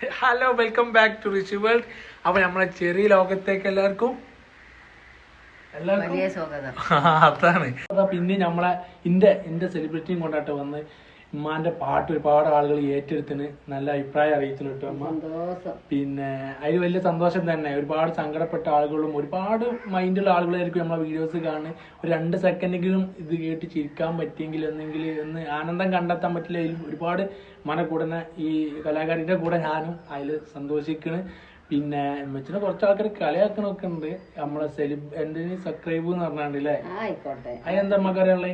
Hello welcome back to Rich World. അപ്പൊ നമ്മളെ ചെറിയ ലോകത്തേക്ക് എല്ലാവർക്കും അതാണ്. പിന്നെ നമ്മളെ ഇന്റെ സെലിബ്രിറ്റിയും കൊണ്ടാട്ട് വന്ന് ഉമ്മാന്റെ പാട്ട് ഒരുപാട് ആളുകൾ ഏറ്റെടുത്തിന് നല്ല അഭിപ്രായം അറിയിച്ചു കേട്ടോ അമ്മ. പിന്നെ അതിൽ വലിയ സന്തോഷം തന്നെ. ഒരുപാട് സങ്കടപ്പെട്ട ആളുകളും ഒരുപാട് മൈൻഡുള്ള ആളുകളായിരിക്കും നമ്മളെ വീഡിയോസ് കാണുന്നത്. ഒരു 2 സെക്കൻഡെങ്കിലും ഇത് കേട്ട് ചിരിക്കാൻ പറ്റിയെങ്കിൽ ഒന്ന് ആനന്ദം കണ്ടെത്താൻ പറ്റില്ല. ഒരുപാട് കൂടെ ഈ കലാകാരിന്റെ കൂടെ ഞാനും അതിൽ സന്തോഷിക്കണ്. പിന്നെ വെച്ചിട്ട് കുറച്ച് ആൾക്കാർ കളിയാക്കണൊക്കെ ഉണ്ട്. നമ്മളെ എന്തിന് സബ്സ്ക്രൈബ് എന്ന് പറഞ്ഞാണ്ടല്ലേ. ആയിക്കോട്ടെ, അതെന്താ നമുക്ക് അറിയാനുള്ളത്?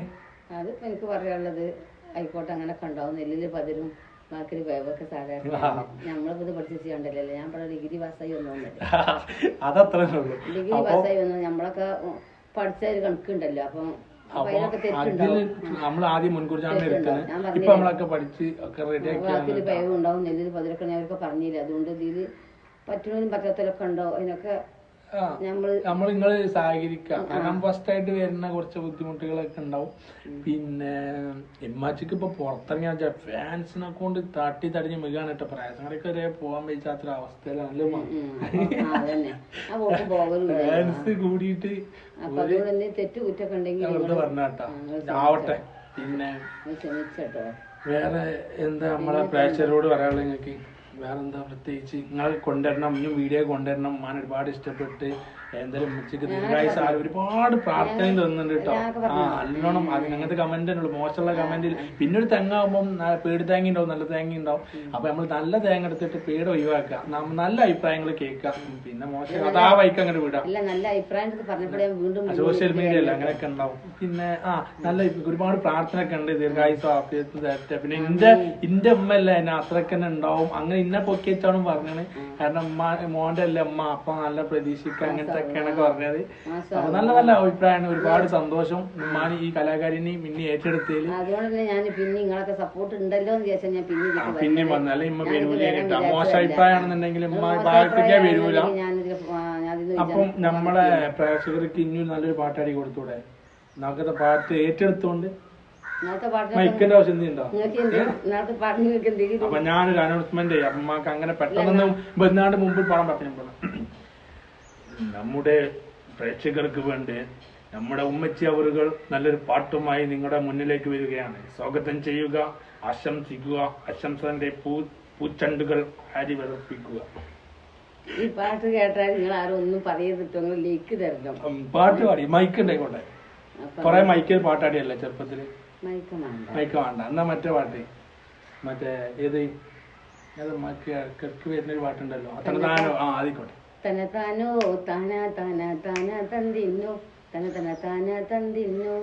അതിപ്പോ എനിക്ക് പറയാനുള്ളത് ആയിക്കോട്ടെ, അങ്ങനെ ഉണ്ടാവും. നെല്ലില് പതിരും മാക്കിന് വേവൊക്കെ സാധാരണ നമ്മളിപ്പോ ഇത് പഠിച്ചു ചെയ്യണ്ടല്ലോ. ഞാൻ പറഞ്ഞ ഡിഗ്രി പാസ്സായി വന്നോന്നല്ലേ, അതത്രേ ഉള്ളൂ. ഡിഗ്രി പാസ്സായി വന്നു. നമ്മളൊക്കെ പഠിച്ച ഒരു കണക്കുണ്ടല്ലോ. അപ്പം നമ്മൾ ആദ്യം മുൻകൂർ നമ്മളൊക്കെ പഠിച്ച് ഒക്കെ റെഡി വാക്കില് വേവ് ഉണ്ടാവും, നെല്ലില് പതിരൊക്കെ ഞാനൊക്കെ പറഞ്ഞില്ല. അതുകൊണ്ട് ഇതില് പറ്റുന്നതും പറ്റാത്തതൊക്കെ ഉണ്ടാവും. അതിനൊക്കെ നമ്മൾ നിങ്ങള് സഹകരിക്കാം. കാരണം ഫസ്റ്റ് ആയിട്ട് വരുന്ന കുറച്ച് ബുദ്ധിമുട്ടുകളൊക്കെ ഉണ്ടാവും. പിന്നെ എമ്മാച്ചിക്ക് ഇപ്പൊ പുറത്തിറങ്ങിയ ഫാൻസിനെ കൊണ്ട് തടിഞ്ഞ് മികാണ് കേട്ടോ. പ്രയാസങ്ങളൊക്കെ വരെ പോകാൻ പറ്റാത്ത അവസ്ഥയിലാണല്ലോ ഫാൻസ് കൂടിയിട്ട് വെറുതെ പറഞ്ഞാട്ടാ. ആവട്ടെ. പിന്നെ വേറെ എന്താ നമ്മളെ പ്രേക്ഷകരോട് പറയാനുള്ളത് നിങ്ങൾക്ക്? വേറെന്താ പ്രത്യേകിച്ച് നിങ്ങൾ കൊണ്ടുവരണം, ഇനിയും വീഡിയോ കൊണ്ടുവരണം. ഞാൻ ഒരുപാട് ഇഷ്ടപ്പെട്ട് എന്തായാലും ഉച്ചക്ക് ദീർഘായുസ് ഒരുപാട് പ്രാർത്ഥനയും തോന്നുന്നുണ്ട് കേട്ടോ. നല്ലോണം അങ്ങനത്തെ കമന്റ് തന്നെ ഉള്ളു, മോശമുള്ള കമന്റിൽ. പിന്നെ ഒരു തെങ്ങാകുമ്പോൾ പേട് തേങ്ങ ഉണ്ടാവും, നല്ല തേങ്ങ ഉണ്ടാവും. അപ്പൊ നമ്മൾ നല്ല തേങ്ങ എടുത്തിട്ട് പേട് ഒഴിവാക്കാം, നല്ല അഭിപ്രായങ്ങൾ കേൾക്കാം. പിന്നെ മോശം അതാ വൈക്ക് അങ്ങനെ വിടാം. സോഷ്യൽ മീഡിയ അല്ല അങ്ങനെയൊക്കെ ഉണ്ടാവും. പിന്നെ നല്ല ഒരുപാട് പ്രാർത്ഥന ഒക്കെ ഉണ്ട്. ദീർഘായുസ് ആഫിയത്ത് തരട്ടെ. പിന്നെ ഇന്റെ ഉമ്മ അല്ല എന്നെ അത്രയ്ക്ക് തന്നെ ഉണ്ടാവും. അങ്ങനെ ഇന്നെ പൊക്കിച്ചാണ് പറഞ്ഞത്. കാരണം മോന്റെ അല്ലേ അമ്മ, അപ്പൊ നല്ല പ്രതീക്ഷിക്കുക അങ്ങനത്തെയൊക്കെയാണൊക്കെ പറഞ്ഞത്. അപ്പൊ നല്ല നല്ല അഭിപ്രായമാണ്. ഒരുപാട് സന്തോഷം ഉമ്മാൻ ഈ കലാകാരിനെ പിന്നെ ഏറ്റെടുത്തതിൽ. പിന്നെയും വന്നാലും ഇമ്മ വരൂല കേട്ടോ. മോശം അഭിപ്രായമാണെന്നുണ്ടെങ്കിൽ ഉമ്മ ഭാഗത്തേക്കേ വരൂല. അപ്പം നമ്മളെ പ്രേക്ഷകർക്ക് ഇനിയും നല്ലൊരു പാട്ടാടി കൊടുത്തൂടെ? നമുക്കത്തെ പാട്ട് ഏറ്റെടുത്തോണ്ട് മൈക്കിന്റെ ആവശ്യം ഉണ്ടോ? അപ്പൊ ഞാനൊരു അനൗൺസ്മെന്റ് ചെയ്യാം. അമ്മക്ക് അങ്ങനെ പെട്ടെന്നൊന്നും ബന്നാണ്ട് മുമ്പിൽ പാടാൻ പറ്റും. നമ്മുടെ പ്രേക്ഷകർക്ക് വേണ്ടി നമ്മുടെ ഉമ്മച്ചി അവറുകൾ നല്ലൊരു പാട്ടുമായി നിങ്ങളുടെ മുന്നിലേക്ക് വരികയാണ്. സ്വാഗതം ചെയ്യുക, ആശംസിക്കുക, ആശംസന്റെ പൂച്ചണ്ടുകൾ ആരി വിറപ്പിക്കുക. ഈ പാട്ട് കേട്ടാൽ നിങ്ങൾ ആരും ഒന്നും പറയരുത്, ലേക്ക് തരണം. പാട്ട് പാടി മൈക്ക് ഉണ്ടായിക്കോട്ടെ. കൊറേ മൈക്കിൽ പാട്ടാടിയല്ലേ ചെറുപ്പത്തില്. മൈക്ക് വേണ്ട. എന്നാ മറ്റേ പാട്ട്, മറ്റേ ഏത് കിടക്ക് വരുന്നൊരു പാട്ടുണ്ടല്ലോ, തനതാനോ. ആയിക്കോട്ടെ. തനതാനോ താന താന താന തന്തിന്നോ തന തന താന തന്തിന്നോ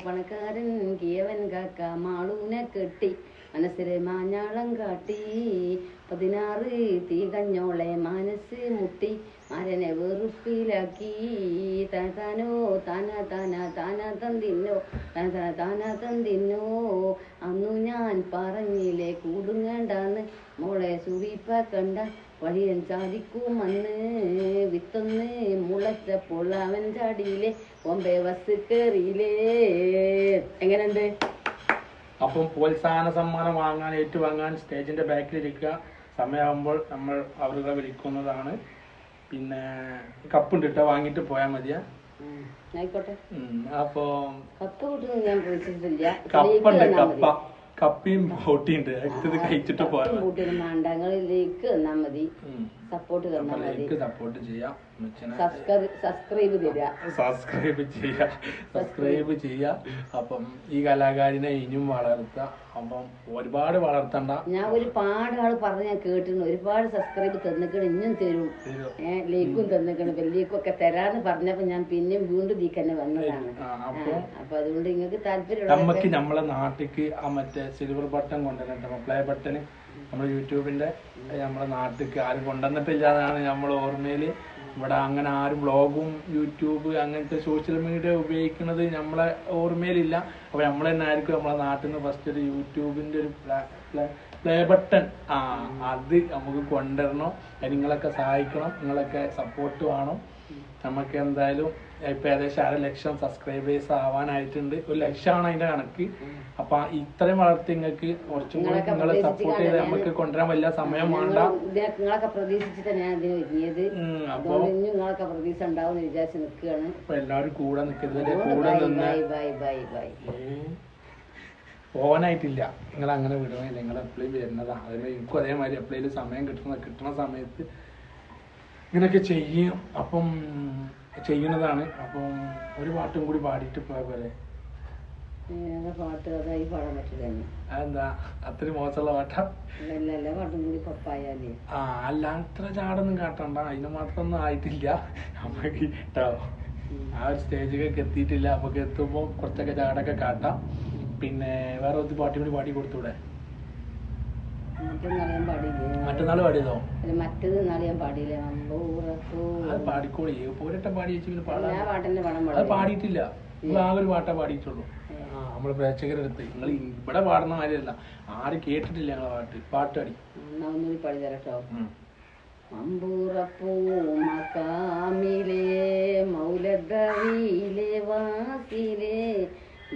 പണക്കാരൻ കിയവൻ കാക്ക മാളൂനെ കെട്ടി മനസ്സിലെ മാഞ്ഞാളം കാട്ടി 16 തീകഞ്ഞോളെ മനസ്സ് മുട്ടി മരനെ വെറുപ്പിലാക്കി. താനോ താന താന താന തന്തിന്നോ തന തന താന തന്തിന്നോ അന്നു ഞാൻ പറഞ്ഞില്ലേ കൂടുങ്ങണ്ടാന്ന് മോളെ സുവിപ്പ കണ്ട വഴിയൻ ചാടിക്കുമന്ന് വിത്തൊന്ന് മുളച്ചപ്പോൾ അവൻ ചാടിയില്ലേ ഒമ്പേ ബസ് കയറിയില്ലേ. എങ്ങനെയുണ്ട്? അപ്പം പ്രോത്സാഹന സമ്മാനം വാങ്ങാൻ ഏറ്റുവാങ്ങാൻ സ്റ്റേജിന്റെ ബാക്കിലിരിക്കുക. സമയമാകുമ്പോൾ നമ്മൾ അവരുടെ വിളിക്കുന്നതാണ്. പിന്നെ കപ്പുണ്ട് കേട്ടോ, വാങ്ങിട്ട് പോയാൽ മതിയാ. ആയിക്കോട്ടെ. അപ്പൊ ഞാൻ വിളിച്ചിട്ടില്ല. കപ്പുണ്ട്, കപ്പിയും ബോട്ടിയുണ്ട്. അടുത്തത് കഴിച്ചിട്ട് പോയാൽ മാണ്ടങ്ങളിലേക്ക് തന്നാ മതി. സപ്പോർട്ട് തന്നാ മതി. സപ്പോർട്ട് ചെയ്യാം, സബ്സ്ക്രൈബ് ചെയ്യാ. അപ്പം ഈ കലാകാരനെ ഇനിയും വളർത്താം. അപ്പം ഒരുപാട് വളർത്തണ്ട. ഞാൻ ഒരുപാട് ആള് പറഞ്ഞ് ഞാൻ കേട്ടിരുന്നു. ഒരുപാട് സബ്സ്ക്രൈബ് തന്നിക്കണം, ഇനിയും തരും. ലേക്കും തന്നിക്കണം, ലേക്കും ഒക്കെ തരാന്ന് പറഞ്ഞപ്പോ ഞാൻ പിന്നെയും വീണ്ടും ഇതിക്ക് തന്നെ വന്നതാണ്. അപ്പൊ അതുകൊണ്ട് നിങ്ങൾക്ക് താല്പര്യം നമുക്ക് നമ്മളെ നാട്ടിക്ക് മറ്റേ സിൽവർ ബട്ടൺ കൊണ്ടുവരണ്ട, പ്ലേ ബട്ടന് നമ്മുടെ യൂട്യൂബിന്റെ നമ്മളെ നാട്ടിക്ക് ആരും കൊണ്ടുവന്നിട്ടില്ലാതാണ് നമ്മളെ ഓർമ്മയില്. ഇവിടെ അങ്ങനെ ആരും വ്ളോഗും യൂട്യൂബ് അങ്ങനത്തെ സോഷ്യൽ മീഡിയ ഉപയോഗിക്കുന്നത് നമ്മളെ ഓർമ്മയിലില്ല. അപ്പൊ നമ്മൾ തന്നെ ആയിരിക്കും നമ്മളെ നാട്ടിൽ നിന്ന് ഫസ്റ്റ് ഒരു യൂട്യൂബിന്റെ ഒരു പ്ലേ ബട്ടൺ അത് നമുക്ക് കൊണ്ടുവരണം. നിങ്ങളൊക്കെ സഹായിക്കണം, നിങ്ങളൊക്കെ സപ്പോർട്ട് വേണം. നമുക്ക് എന്തായാലും ഇപ്പൊ ഏകദേശം 1,00,000 സബ്സ്ക്രൈബേഴ്സ് ആവാനായിട്ടുണ്ട്. 1,00,000 അതിന്റെ കണക്ക്. അപ്പൊ ഇത്രയും വളർത്തി നിങ്ങൾക്ക് കുറച്ചും കൂടി നിങ്ങളെ സപ്പോർട്ട് ചെയ്ത് നമുക്ക് കൊണ്ടുവരാൻ വലിയ സമയം വേണ്ട. നിങ്ങളൊക്കെ പ്രതീക്ഷിച്ചിട്ട് ഞാൻ ഇതിന് ഒരുങ്ങിയത്. അപ്പൊ നിങ്ങളൊക്കെ പ്രതീക്ഷ ഉണ്ടാവും വിചാരിച്ച് നിൽക്കുകയാണ്. അപ്പൊ എല്ലാവരും കൂടെ നിൽക്കുന്നത് കൂടെ നിന്ന് പോവാനായിട്ടില്ല. നിങ്ങൾ അങ്ങനെ വിടണില്ല, നിങ്ങൾ എപ്പോഴും വരുന്നതാണ്. അതേമാതിരി എനിക്കും അതേമാതിരി എപ്പോഴും സമയം കിട്ടുന്ന സമയത്ത് ഇങ്ങനെയൊക്കെ ചെയ്യും. അപ്പം ചെയ്യുന്നതാണ്. അപ്പം ഒരു പാട്ടും കൂടി പാടിയിട്ട് പോയ പോലെ. പാട്ട് അതായി പാടാൻ പറ്റില്ല. അതെന്താ അത്രയും മോശമുള്ള പാട്ടാ? എല്ലാ പാട്ടും കൂടി പപ്പായാലേ. അല്ല അത്ര ചാടൊന്നും കാട്ടണ്ട, അതിന് മാത്രമൊന്നും ആയിട്ടില്ല നമുക്ക് കേട്ടോ. ആ ഒരു സ്റ്റേജിലേക്ക് എത്തിയിട്ടില്ല. നമുക്ക് എത്തുമ്പോൾ കുറച്ചൊക്കെ ചാടൊക്കെ കാട്ടാം. പിന്നെ വേറെ ഒരു പാട്ടി കൂടി പാടി കൊടുത്തൂടെ? മറ്റന്നാൾ പാടിയതോ? മറ്റേത് നാളെ ഞാൻ പാടിയില്ല. അത് പാടിക്കോളി. പോരട്ടം പാടി വെച്ച് പിന്നെ പാടാം. അത് പാടിയിട്ടില്ല. ആകെ ഒരു പാട്ടാ പാടിയിട്ടുള്ളൂ. നമ്മള് പ്രേക്ഷകരെടുത്ത് നിങ്ങൾ ഇവിടെ പാടുന്ന കാര്യമല്ല, ആരും കേട്ടിട്ടില്ല ഞങ്ങളെ പാട്ട് പാടി. ഒന്നുകൂടി പാടി തരട്ടോ. മമ്പൂറപ്പൂ മക്കാമിലെ മൗലദവിയിലെ വാസിലെ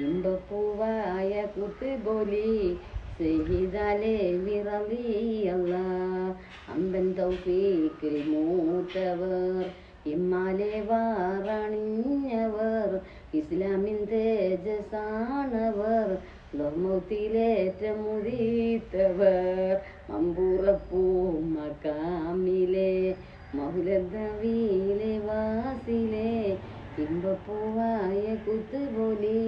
ഇമ്പപ്പൂവായ കുത്തുബോലി സഹിദാലെ വിറവിയല്ല അമ്പൻ തൗഫീഖിൽ മൂത്തവർ ഇമ്മാലെ വാറണിഞ്ഞവർ ഇസ്ലാമിൻ തേജസാണവർ ലോമൗത്തിലേറ്റ മുതിത്തവർ മമ്പൂറപ്പൂ മക്കാമിലെ മൗലദവിയിലെ വാസിലെ ഇമ്പപ്പൂവായ കുത്തുബോലി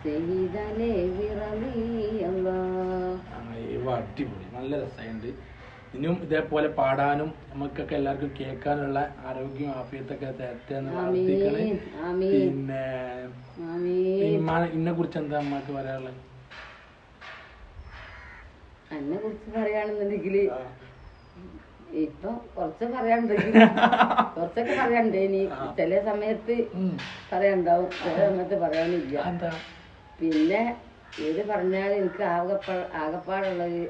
സഹിദാലെ വിറവിയല്ല. അടിപൊളി, നല്ല രസമുണ്ട്. ഇനിയും ഇതേപോലെ പാടാനും നമുക്കൊക്കെ എല്ലാവർക്കും കേൾക്കാനുള്ള ആരോഗ്യം ആഫിയത്തൊക്കെ തരട്ടെ എന്ന് പ്രാർത്ഥിക്കണേ. പിന്നെ ഇന്നെ കുറിച്ച് എന്താ അമ്മക്ക് പറയാനുള്ളത്? എന്നെ കുറിച്ച് പറയാണെന്നുണ്ടെങ്കിൽ ഇപ്പൊ കുറച്ചൊക്കെ പറയാനുണ്ട്. ഇനി ചില സമയത്ത് പറയാനുണ്ടാവും, ചില സമയത്ത് പറയാനില്ല. പിന്നെ ഏത് പറഞ്ഞാലും എനിക്ക് ആകപ്പാടുള്ളത്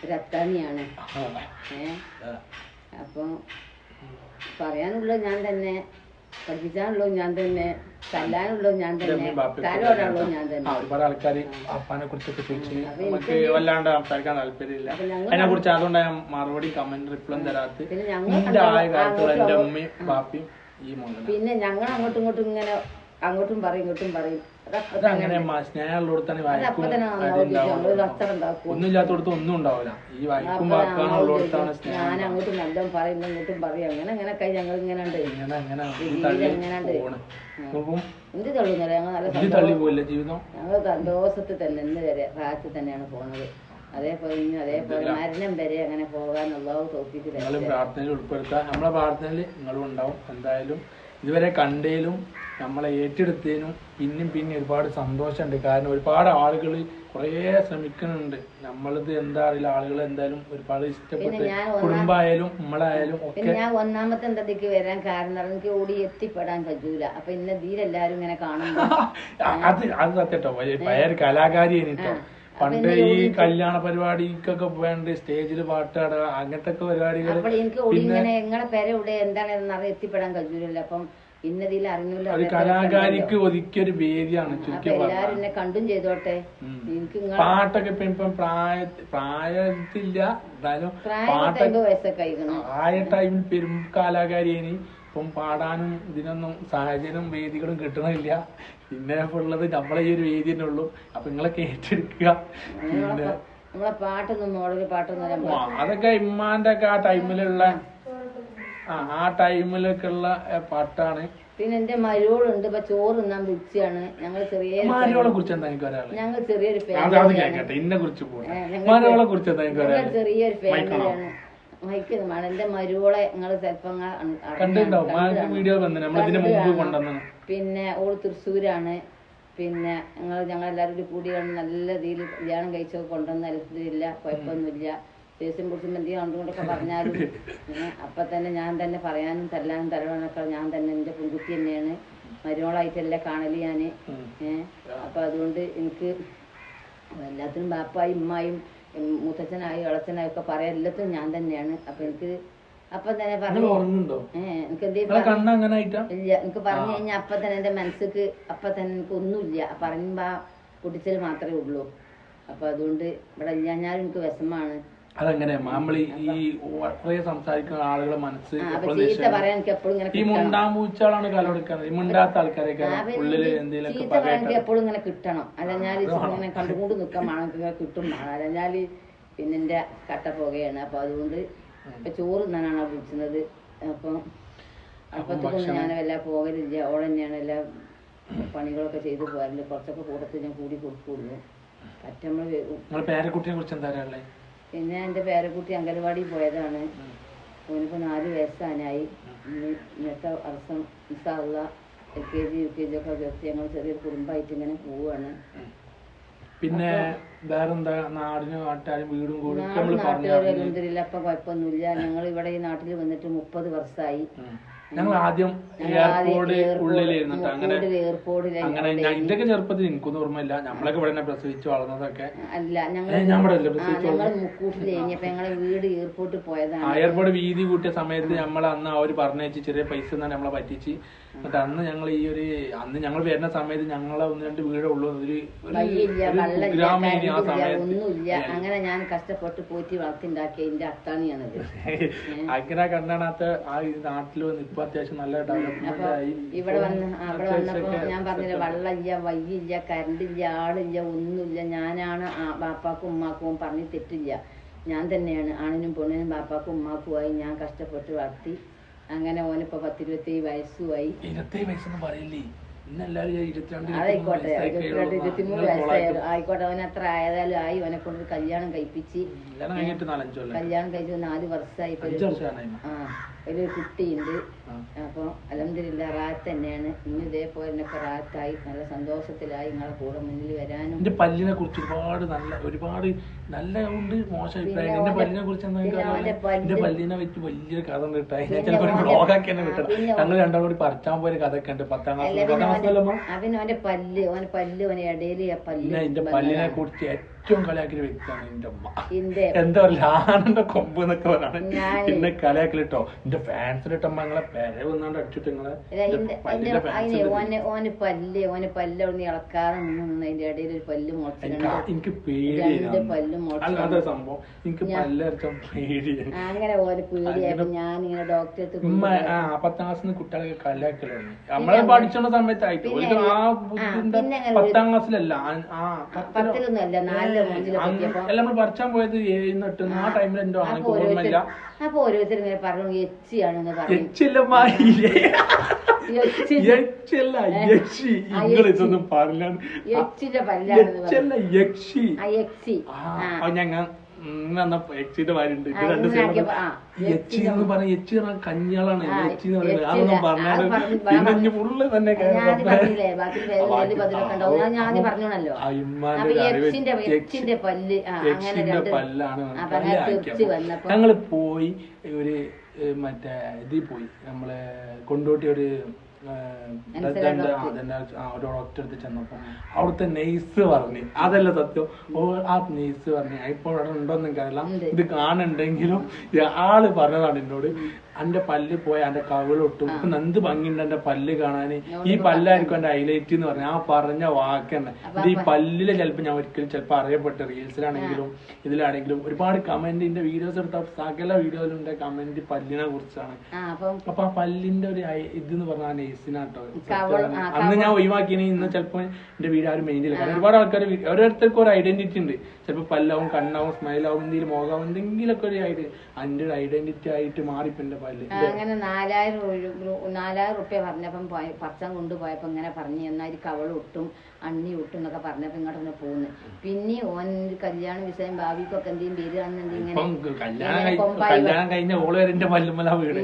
ഒരു അത്താണിയാണ്. അപ്പൊ പറയാനുള്ളത് ഞാൻ തന്നെ, പഠിപ്പിച്ചാനുള്ളത് ഞാൻ തന്നെ, തല്ലാനുള്ളത് ഞാൻ തന്നെ, തലോടാനുള്ളത് ഞാൻ തന്നെ. ഒരുപാട് ആൾക്കാര് അപ്പാനെ കുറിച്ചൊക്കെ ചോദിച്ചു നമുക്ക് വല്ലാണ്ട് സംസാരിക്കാൻ താല്പര്യമില്ല അതിനെ കുറിച്ച്. അതുകൊണ്ട് ഞാൻ മറുപടി കമന്റ് റിപ്ലൈ തരാത്ത എന്റെ ഉമ്മയും ബാപ്പിയും ഈ മോനെ. പിന്നെ ഞങ്ങൾ അങ്ങോട്ടും ഇങ്ങോട്ടും ഇങ്ങനെ അങ്ങോട്ടും പറയും ഇങ്ങോട്ടും പറയും. അതങ്ങനെ സ്നേഹമുള്ളിടത്താണ് വായിക്കും. ഒന്നും ഇല്ലാത്തടത്ത് ഒന്നും ഉണ്ടാവില്ല. ഈ വായിക്കും വാക്കാനുള്ളിടത്താണ് സ്നേഹം. ഞാൻ അങ്ങോട്ടും നല്ലോണം പറയും ഇങ്ങോട്ടും പറയും. അങ്ങനെ അങ്ങനെയൊക്കെ ഞങ്ങൾ ഇങ്ങനെ ഉണ്ട്. എന്ത് തള്ളുന്നില്ല, ഞങ്ങൾ നല്ല ജീവിതം. ഞങ്ങൾ സന്തോഷത്തിൽ തന്നെ ഇന്ന് വരെ റാത്തിൽ തന്നെയാണ് പോകുന്നത്. അതേപോലെ മരണം വരെ അങ്ങനെ പോകാനുള്ള തോപ്പിക്ക് പ്രാർത്ഥനയിൽ ഉൾപ്പെടുത്താം. നമ്മളെ പ്രാർത്ഥനയിൽ നിങ്ങളും ഉണ്ടാവും. എന്തായാലും ഇതുവരെ കണ്ടേലും നമ്മളെ ഏറ്റെടുത്തതിനും പിന്നെ ഒരുപാട് സന്തോഷമുണ്ട്. കാരണം ഒരുപാട് ആളുകൾ കുറേ ശ്രമിക്കുന്നുണ്ട്. നമ്മളിത് എന്താ അറിയില്ല, ആളുകൾ എന്തായാലും ഒരുപാട് ഇഷ്ടപ്പെട്ട് കുടുംബമായാലും നമ്മളായാലും ഒക്കെ. ഞാൻ ഒന്നാമത്തെ എന്തതിക്ക് വരാൻ കാരണം എനിക്ക് ഓടി എത്തിപ്പെടാൻ കഴിയൂല. അപ്പൊ ഇന്ന ദീരെല്ലാരും ഇങ്ങനെ കാണുമ്പോ അത് സത്യട്ടോ പഴയ കലാകാരി എനിട്ടോ. പണ്ട് ഈ കല്യാണ പരിപാടിക്കൊക്കെ വേണ്ട സ്റ്റേജിൽ പാട്ടാടുക അങ്ങനത്തെ പരിപാടികൾ. എനിക്ക് ഇങ്ങനെ നിങ്ങളെ പേരെ ഇവിടെ എന്താണെന്ന് എത്തിപ്പെടാൻ കഴിയൂലല്ലോ. അപ്പം ഇന്നതിൽ അറിഞ്ഞില്ല. ഒരു കലാകാരിക്ക് ഒതുക്കിയൊരു വേദിയാണ്. എല്ലാരും എന്നെ കണ്ടും ചെയ്തോട്ടെ. പാട്ടൊക്കെ ഇപ്പം പ്രായത്തില്ല, എന്നാലും ആയ ടൈമിൽ പെരും കലാകാരിയേനി. ഇപ്പം പാടാനും ഇതിനൊന്നും സാഹചര്യം വേദികളും കിട്ടണില്ല. പിന്നെ ഉള്ളത് നമ്മളെ ഈ ഒരു വേദി തന്നെ ഉള്ളൂ. അപ്പൊ നിങ്ങളൊക്കെ ഏറ്റെടുക്കുക. പിന്നെ അതൊക്കെ ഇമ്മാന്റെ ഒക്കെ ആ ടൈമിലുള്ള ആ ടൈമിലൊക്കെ ഉള്ള പാട്ടാണ്. പിന്നെ എന്റെ മരുവോളുണ്ട്. ഇപ്പൊ ചോറ് തിന്നാൻ വിളിച്ചാണ്. ഞങ്ങൾ മരുവോളെ കുറിച്ച് എന്താ എനിക്ക് പറയാനുള്ളത്? ഞങ്ങൾ ചെറിയൊരു ചെറിയൊരു ഫാമിലിയാണ്. മൈക്കുന്നതാണ് എന്റെ മരുവോളെ നിങ്ങൾ ചിലപ്പോ പിന്നെ ഓള് തൃശ്ശൂരാണ്. പിന്നെ ഞങ്ങളെല്ലാവരും കൂടി നല്ല രീതിയിൽ കല്യാണം കഴിച്ചൊക്കെ കൊണ്ടുവന്ന അലഹദില്ല, കുഴപ്പമൊന്നുമില്ല. ദേഷ്യം കുറിച്ചും എന്തെങ്കിലും കൊണ്ടുകൊണ്ടൊക്കെ പറഞ്ഞാലും അപ്പൊ തന്നെ ഞാൻ തന്നെ പറയാനും തല്ലാനും തലവണൊക്കെ ഞാൻ തന്നെ എന്റെ പെൺകുട്ടി തന്നെയാണ്. മരുമോളായിട്ടല്ല കാണല് ഞാന്. അപ്പൊ അതുകൊണ്ട് എനിക്ക് എല്ലാത്തിനും ബാപ്പായും ഉമ്മായും മുത്തച്ഛനായും ഇളച്ചനായും ഒക്കെ പറയാം. എല്ലാത്തിനും ഞാൻ തന്നെയാണ്. അപ്പൊ എനിക്ക് അപ്പം തന്നെ നിങ്ങൾ പറഞ്ഞു ഉറങ്ങുന്നുണ്ടോ? എനിക്ക് നിങ്ങളെ കണ്ണ് അങ്ങനെ ആയിട്ടാ? ഇല്ല എനിക്ക് പറഞ്ഞു കഴിഞ്ഞാൽ അപ്പം തന്നെ എൻ്റെ മനസ്സിക്ക് അപ്പം തന്നെ എനിക്ക് ഒന്നുമില്ല പറയുമ്പോ കുടിച്ചൽ മാത്രമേ ഉള്ളൂ. അപ്പൊ അതുകൊണ്ട് ഇവിടെ ഇല്ലാഞ്ഞാലും എനിക്ക് വിഷമാണ്. അതെങ്ങനെ നമ്മൾ ഈ കുറേ സംസാരിക്കുന്ന ആളുകളെ മനസ്സ് ചീത്ത പറയാൻ എനിക്ക് എപ്പോഴും ഇങ്ങനെ ഈ മുണ്ടാമ്പൂച്ചാളാണ് കലോടിക്കുന്നത്. ഈ മുണ്ടാത്ത ആൾക്കാരൊക്കെ ഉള്ളില് എന്തെങ്കിലും ചീത്ത പറയാൻ എനിക്ക് എപ്പോഴും ഇങ്ങനെ കിട്ടണം. അല്ലഞ്ഞാൽ ഇങ്ങനെ കണ്ടുകൊണ്ട് നിൽക്കാൻ വേണം കിട്ടും വേണം. അല്ലഞ്ഞാല് പിന്നെ എന്റെ കട്ട പോകുകയാണ്. അപ്പൊ അതുകൊണ്ട് ഇപ്പൊ ചോറ് തിന്നാനാണ് വിളിച്ചത്. അപ്പത്തേക്കൊന്നും ഞാൻ വല്ല പോകലില്ല. ഓൾ തന്നെയാണ് എല്ലാ പണികളൊക്കെ ചെയ്ത് പോകാറില്ല. കുറച്ചൊക്കെ കൂടത്തിൽ ഞാൻ കൂടി കൊടുക്കുന്നു. പറ്റുമ്പോൾ പേരക്കുട്ടിയെ കുറിച്ച് എന്താ പറയാ? പിന്നെ എൻ്റെ പേരക്കുട്ടി അംഗൻവാടി പോയതാണ്. ഓനിപ്പോൾ 4 വയസ്സാനായി. ഇന്നത്തെ വർഷം ഇൻഷാള്ള LKG UKG ഒക്കെ ചേർത്ത് ഞങ്ങൾ ചെറിയൊരു കുടുംബമായിട്ട് ഇങ്ങനെ പോവുകയാണ്. പിന്നെ വേറെന്താ? നാടിന് നാട്ടുകാരും വീടും കൂടും നാട്ടുകാരില്ല. അപ്പം കുഴപ്പമൊന്നുമില്ല. ഞങ്ങൾ ഇവിടെ ഈ നാട്ടിൽ വന്നിട്ട് 30 വർഷമായി. ഞങ്ങൾ ആദ്യം എയർപോർട്ട് ഉള്ളിലിരുന്നിട്ട് അങ്ങനെ ഇതൊക്കെ ചെറുപ്പത്തിൽ എനിക്കൊന്നും ഓർമ്മയില്ല. നമ്മളൊക്കെ ഇവിടെ പ്രസവിച്ച് വളർന്നതൊക്കെ അല്ല. ഞങ്ങൾ മുക്കൂട്ടിലേഞ്ഞപ്പോ ഞങ്ങളെ വീട് എയർപോർട്ടിൽ പോയതാണ്. എയർപോർട്ട് വീതി കൂട്ടിയ സമയത്ത് നമ്മൾ അന്ന് അവർ പറഞ്ഞേച്ച് ചെറിയ പൈസ എന്നാണ് നമ്മളെ പറ്റിച്ച്. എന്നിട്ട് അന്ന് ഞങ്ങൾ ഈ ഒരു അന്ന് ഞങ്ങൾ വരുന്ന സമയത്ത് ഞങ്ങളെ 1-2 വീടേ ഉള്ളൂ. ഗ്രാമീണ ആ സമയത്ത് ഒന്നുമില്ല. അങ്ങനെ ഞാൻ കഷ്ടപ്പെട്ട് പോയിട്ട് വളർത്തിണ്ടാക്കിയ എന്റെ അത്താണിയാണത്. അങ്ങനെ കണ്ടാണാത്ത ആ നാട്ടിൽ വന്ന് ഇപ്പൊ അത്യാവശ്യം നല്ല ഡെവലപ്മെന്റ് ആയി. ഇവിടെ വന്നപ്പോ ഞാൻ പറഞ്ഞില്ല, വെള്ളമില്ല, വയ്യില്ല, കറണ്ടില്ല, ആളില്ല, ഒന്നുമില്ല. ഞാനാണ് ബാപ്പാക്കും ഉമ്മാക്കും പറഞ്ഞ് തെറ്റില്ല. ഞാൻ തന്നെയാണ് ആണിനും പെണ്ണിനും ബാപ്പാക്കും ഉമ്മാക്കുമായി ഞാൻ കഷ്ടപ്പെട്ട് വളർത്തി. അങ്ങനെ ഓനിപ്പോ 10-27 വയസ്സുമായി. 27 വയസ്സൊന്നും പറയില്ലേ? ആയിക്കോട്ടെ, 23 വയസ്സായാലും ആയിക്കോട്ടെ. അവൻ അത്ര ആയതായാലും ആയി. അവനെ കൊണ്ട് കല്യാണം കഴിപ്പിച്ച് കല്യാണം കഴിച്ചു 4 വർഷമായി. ഒരു കുട്ടിയുണ്ട്. അപ്പൊ അൽഹംദുലില്ലാ റാഹത്ത് തന്നെയാണ്. ഇനി ഇതേപോലെ എന്നൊക്കെ റാഹത്തായി നല്ല സന്തോഷത്തിലായി നിങ്ങളെ കൂടെ മുന്നിൽ വരാനും. എന്റെ പല്ലിനെ കുറിച്ച് ഒരുപാട് നല്ല ഉണ്ട്, മോശം അഭിപ്രായം. എന്റെ പല്ലിനെ കുറിച്ച് എന്റെ പല്ലിനെ വെച്ച് വലിയൊരു കഥ കിട്ടായി. ചിലപ്പോ ഒരു ബ്ലോഗാക്കി തന്നെ കിട്ടണം. ഞങ്ങൾ രണ്ടാളും കൂടി പറിച്ചാൻ പോയ കഥയൊക്കെ ഉണ്ട്. 10ാം അവൻ ഓന്റെ പല്ല് ഓനെ ഇടയില് എന്റെ പല്ലിനെ കുറിച്ച് ഏറ്റവും കളിയാക്കിയ വ്യക്തിയാണ് എന്റെ അമ്മ. എന്താ പറയുക, ആനന്റെ കൊമ്പ് എന്നൊക്കെ പറയാണ് എന്നെ കളിയാക്കലിട്ടോ. എന്റെ ഫാൻസിലിട്ടമ്മ ഞങ്ങളെ പെര വന്നാണ്ട് അടിച്ചിട്ട് നിങ്ങളെ ഓന് പല്ല് അവിടെ ഇളക്കാതെ അതിന്റെ ഇടയിൽ ഒരു പല്ല് എനിക്ക് പേടിയാണ്. അല്ലാതെ സംഭവം എനിക്ക് പല്ലരച്ചാൻ പേടിയാണ്. അങ്ങനെ ഓന് പേടിയായപ്പോ ഞാൻ ഇങ്ങനെ ഡോക്ടറെ 10ാം ക്ലാസ്സിൽ കുട്ടികളൊക്കെ കളിയാക്കലാണ്. നമ്മളെ പഠിച്ചുള്ള സമയത്തായിട്ട് ആ 10ാം ക്ലാസ്സിലല്ല, 10ലൊന്നും അല്ല, 4 നമ്മൾ പഠിച്ചാൻ പോയത് 7 ആ ടൈമിൽ എന്തോ ആണ് ഓർമ്മയില്ല. അപ്പൊ ഓരോരുത്തർ ഇങ്ങനെ പറഞ്ഞു എച്ചിയാണെന്ന് പറഞ്ഞു. ഇതൊന്നും പറഞ്ഞ ഞങ്ങൾ എച്ചിന്റെ വാരുണ്ട്. എച്ചി എന്ന് പറഞ്ഞ എച്ചി കഞ്ഞികളാണ്. എച്ചി എന്ന് പറയുന്നത് അതൊന്നും പറഞ്ഞാല് പിന്നെ ഫുള്ള് തന്നെ എച്ചിന്റെ പല്ലാണ്. ഞങ്ങള് പോയി ഒരു മറ്റേ ഇതിൽ പോയി, നമ്മളെ കൊണ്ടോട്ടി ഒരു ഡോക്ടറെ അടുത്ത് ചെന്നപ്പോ അവിടുത്തെ നെയ്സ് പറഞ്ഞ് അതല്ല സത്യം. ആ നെയ്സ് പറഞ്ഞ് ഇപ്പൊ അവിടെ ഉണ്ടോന്ന് എനിക്കറിയില്ല, ഇത് കാണുന്നുണ്ടെങ്കിലും ആള് പറഞ്ഞതാണ് എന്നോട്, എന്റെ പല്ല് പോയ എന്റെ കവിളൊട്ടും ഇപ്പൊ എന്ത് ഭംഗിയുണ്ട് എന്റെ പല്ല് കാണാന്, ഈ പല്ലായിരിക്കും എന്റെ ഹൈലൈറ്റ് എന്ന് പറഞ്ഞ ആ പറഞ്ഞ വാക്ക് തന്നെ. ഇത് ഈ പല്ലില് ചിലപ്പോ ഞാൻ ഒരിക്കലും ചിലപ്പോ അറിയപ്പെട്ട റീൽസിലാണെങ്കിലും ഇതിലാണെങ്കിലും ഒരുപാട് കമന്റ്, എന്റെ വീഡിയോസ് എടുത്ത സകല വീഡിയോയിലും എന്റെ കമന്റ് പല്ലിനെ കുറിച്ചാണ്. അപ്പൊ ആ പല്ലിന്റെ ഒരു ഇതെന്ന് പറഞ്ഞ ആ നെയ്സിനാട്ടോ. അന്ന് ഞാൻ ഒഴിവാക്കിയ ഇന്ന് ചിലപ്പോ എന്റെ വീഡിയോ ആരും മെയിനില്ല. കാരണം ഒരുപാട് ആൾക്കാർ ഓരോരുത്തർക്കും ഒരു ഐഡന്റിറ്റി ഉണ്ട്. ചിലപ്പോ പല്ലാവും, കണ്ണാവും, സ്മൈലാവും, എന്തെങ്കിലും മോകാവും, എന്തെങ്കിലുമൊക്കെ ഒരു അതിന്റെ ഒരു ഐഡന്റിറ്റി ആയിട്ട് മാറിപ്പോ എന്റെ പല്ല്. അങ്ങനെ 4000 റുപ്യ പറഞ്ഞപ്പം പർച്ചാൻ കൊണ്ടുപോയപ്പോ ഇങ്ങനെ പറഞ്ഞു എന്നാൽ കവളൊട്ടും അണ്ണി ഒട്ടും എന്നൊക്കെ പറഞ്ഞപ്പോ ഇങ്ങോട്ട് തന്നെ പോകുന്നു. പിന്നെ ഓൻ കല്യാണ വിഷയം ഭാവിക്കൊക്കെ എന്തെങ്കിലും വരികയാണെന്നുണ്ടെങ്കിൽ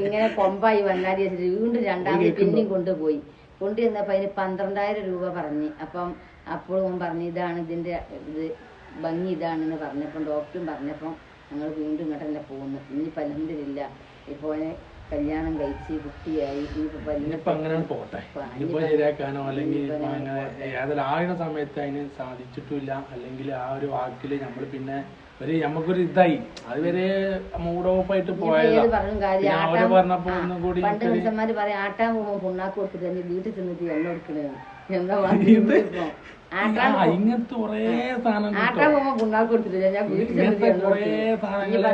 ഇങ്ങനെ കൊമ്പായി വന്നാല് വീണ്ടും 2ാമത് പിന്നെയും കൊണ്ടുപോയി. കൊണ്ടുവന്നപ്പോ അതിന് 12,000 രൂപ പറഞ്ഞ്. അപ്പം അപ്പോഴും ഓൻ പറഞ്ഞു ഇതാണ് ഇതിന്റെ ഇത് ഭംഗി ഇതാണെന്ന് പറഞ്ഞപ്പം ഡോക്ടറും പറഞ്ഞപ്പം ഞങ്ങൾ വീണ്ടും ഇങ്ങോട്ട് തന്നെ പോകുന്നു. ഇനിയിപ്പോൾ അൽഹംദുലില്ലാ ഇപ്പൊ കല്യാണം കഴിച്ച് കുട്ടിയായി. ഇനിയിപ്പോ അങ്ങനെ പോട്ടെ, ഇപ്പൊ ശരിയാക്കാനോ അല്ലെങ്കിൽ ഏതെങ്കിലും ആകുന്ന സമയത്ത് അതിന് സാധിച്ചിട്ടില്ല, അല്ലെങ്കിൽ ആ ഒരു വാക്കില് നമ്മൾ പിന്നെ നമുക്കൊരു ഇതായി അതുവരെ മൂഡ് ഓഫ് ആയിട്ട് പോയതാ. അവര് പറഞ്ഞപ്പോ ഒന്നും കൂടി പണ്ട് മനുഷ്യന്മാര് പറയാം ആട്ടാൻ പോകുമ്പോ പുണ്ണാക്ക് കൊടുത്തിട്ട് തന്നെ വീട്ടിൽ ചെന്നിട്ട് എണ്ണ കൊടുക്കണേ എന്താ ഇങ്ങനത്തെ കൊറേ സാധനം ആട്ടാൻ പോകുമ്പോ പുണ്ണാക്ക് കൊടുത്തിട്ടില്ല ഞാൻ വീട്ടിൽ കൊറേ സാധനങ്ങൾ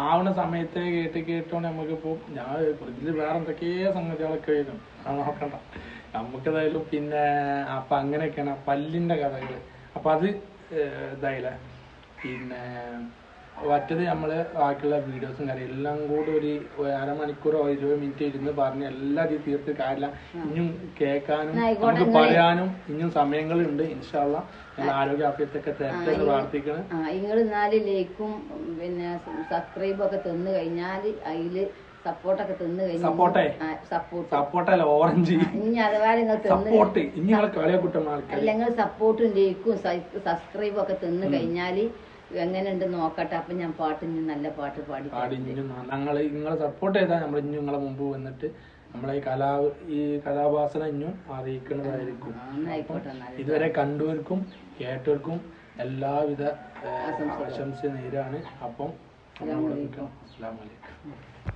ആവണ സമയത്ത് കേട്ടോണ്ട് നമുക്കിപ്പോ ഞാൻ ഇതില് വേറെ എന്തൊക്കെയോ സംഗതികളൊക്കെ വരും നോക്കണ്ട നമുക്കേതായാലും. പിന്നെ അപ്പൊ അങ്ങനെയൊക്കെയാണ് പല്ലിന്റെ കഥകള്. അപ്പൊ അത് ഇതായില്ലേ. പിന്നെ മറ്റത് നമ്മള് ബാക്കിയുള്ള വീഡിയോസും കാര്യം എല്ലാം കൂടി ഒരു അരമണിക്കൂറോ 20 മിനിറ്റ് ഇരുന്ന് പറഞ്ഞ് എല്ലാ തീർത്ത് കാര്യമില്ല. ഇനിയും കേൾക്കാനും നമുക്ക് പറയാനും ഇനിയും സമയങ്ങളുണ്ട്. ഇൻഷാ അള്ളാ ഞങ്ങൾ ആരോഗ്യ ആഫിയത്തൊക്കെ തരട്ടെ എന്ന് പ്രാർത്ഥിക്കണം. നിങ്ങൾ 4 ലൈക്കും പിന്നെ സബ്സ്ക്രൈബും ഒക്കെ തന്നു കഴിഞ്ഞാല് അതില് സപ്പോർട്ടൊക്കെ തന്നു കഴിഞ്ഞാൽ സപ്പോർട്ടല്ല ഓറഞ്ച് ഇനി അഥവാ നിങ്ങൾ സപ്പോർട്ട് അല്ലെങ്കിൽ സപ്പോർട്ടും ലൈക്കും സബ്സ്ക്രൈബും ഒക്കെ തന്നു കഴിഞ്ഞാല് എങ്ങനെയുണ്ട് നോക്കട്ടെ. അപ്പൊ ഞാൻ പാട്ട് ഇനി നല്ല പാട്ട് പാടി നിങ്ങളെ സപ്പോർട്ട് ചെയ്താൽ നമ്മൾ ഇനി നിങ്ങളെ മുമ്പ് വന്നിട്ട് നമ്മളെ ഈ കലാഭാസന ഇനിയും അറിയിക്കുന്നതായിരിക്കും. ഇതുവരെ കണ്ടവർക്കും കേട്ടവർക്കും എല്ലാവിധ ആശംസ നേരാണ്. അപ്പം അസ്സലാമു അലൈക്കും.